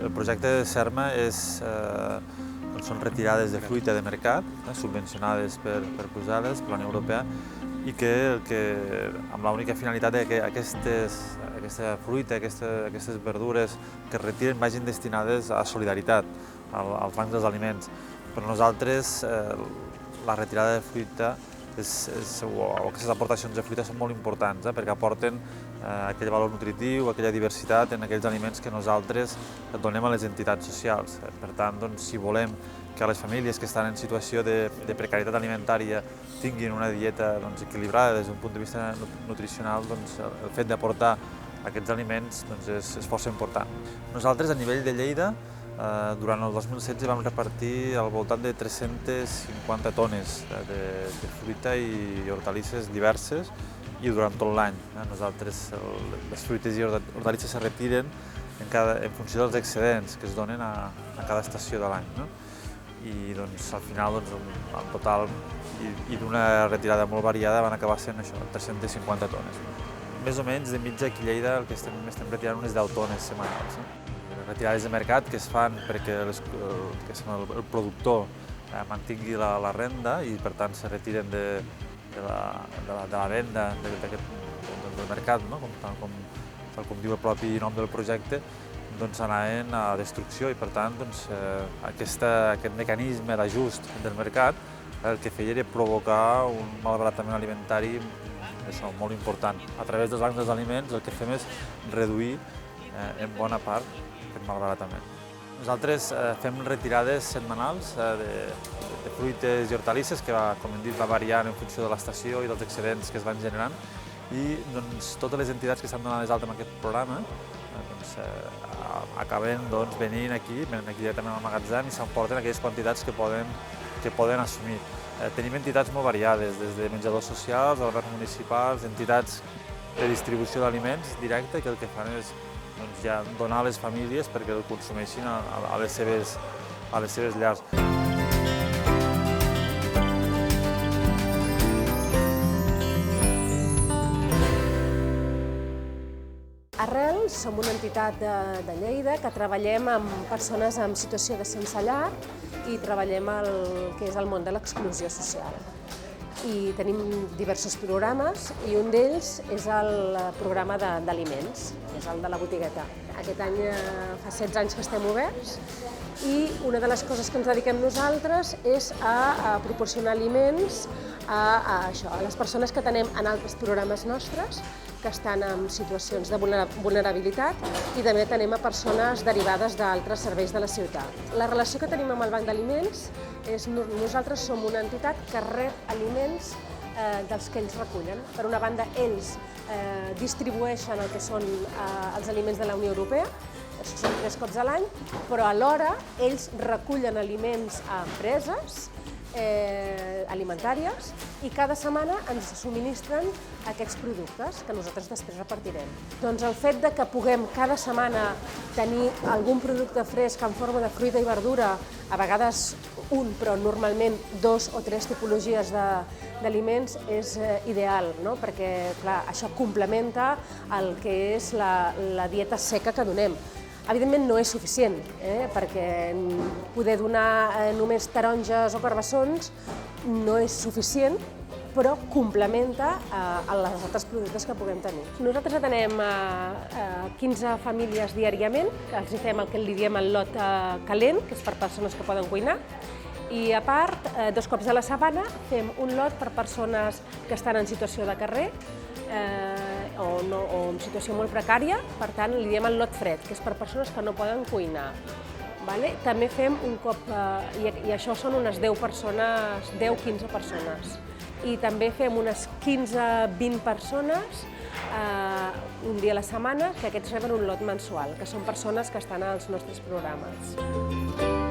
El projecte de SERMA són retirades de fruita de mercat, subvencionades per Brussel·les, per la Unió Europea, i amb l'única finalitat que aquesta fruita, aquestes verdures que es retiren vagin destinades a solidaritat, als bancs dels aliments. Per nosaltres, la retirada de fruita o aquestes aportacions de fruita són molt importants perquè aporten aquell valor nutritiu, aquella diversitat en aquells aliments que nosaltres donem a les entitats socials. Per tant, si volem que les famílies que estan en situació de precarietat alimentària tinguin una dieta equilibrada des d'un punt de vista nutricional, el fet d'aportar aquests aliments és força important. Nosaltres, a nivell de Lleida, durant el 2016 vam repartir al voltant de 350 tones de fruita i hortalisses diverses i durant tot l'any. Nosaltres, les fruites i hortalisses se retiren en funció dels excedents que es donen a cada estació de l'any. I al final, en total, i d'una retirada molt variada, van acabar sent 350 tones. Més o menys, de mitja aquí a Lleida, el que estem retirant unes 10 tones setmanals. Retirades de mercat que es fan perquè el productor mantingui la renda i per tant se retiren de la venda del mercat, tal com diu el propi nom del projecte, anaven a destrucció i per tant aquest mecanisme d'ajust del mercat el que feia era provocar un malbaratament alimentari molt important. A través dels bancs dels aliments el que fem és reduir en bona part aquest malbaratament. Nosaltres fem retirades setmanals de fruites i hortalisses que, com hem dit, va variant en funció de l'estació i dels excedents que es van generant i totes les entitats que estan donades d'alta en aquest programa acaben venint aquí directament al magatzem i s'emporten aquelles quantitats que poden assumir. Tenim entitats molt variades, des de menjadors socials, albergs municipals, entitats de distribució d'aliments directe que el que fan és donar a les famílies perquè el consumeixin a les seves llars. Arrel som una entitat de Lleida que treballem amb persones en situació de sense llar i treballem el que és el món de l'exclusió social. I tenim diversos programes i un d'ells és el programa d'aliments, és el de la botigueta. Aquest any fa 16 anys que estem oberts i una de les coses que ens dediquem nosaltres és a proporcionar aliments a les persones que tenim en altres programes nostres que estan en situacions de vulnerabilitat i també tenim a persones derivades d'altres serveis de la ciutat. La relació que tenim amb el Banc d'Aliments és nosaltres som una entitat que rep aliments dels que ells recullen. Per una banda, ells distribueixen el que són els aliments de la Unió Europea, això són 3 cops a l'any, però alhora ells recullen aliments a empreses alimentàries i cada setmana ens subministren aquests productes que nosaltres després repartirem. Doncs el fet que puguem cada setmana tenir algun producte fresc en forma de fruita i verdura, a vegades un, però normalment 2 o 3 tipologies d'aliments és ideal, perquè això complementa el que és la dieta seca que donem. Evidentment no és suficient, perquè poder donar només taronges o carbassons no és suficient, però complementa els altres productes que puguem tenir. Nosaltres atenem 15 famílies diàriament, que els fem el que li diem el lot calent, que és per persones que poden cuinar, i a part, 2 cops a la setmana fem un lot per persones que estan en situació de carrer o en situació molt precària, per tant li diem el lot fred, que és per persones que no poden cuinar. També fem un cop, i això són unes 10-15 persones, i també fem unes 15-20 persones un dia a la setmana, que aquests reben un lot mensual, que són persones que estan als nostres programes.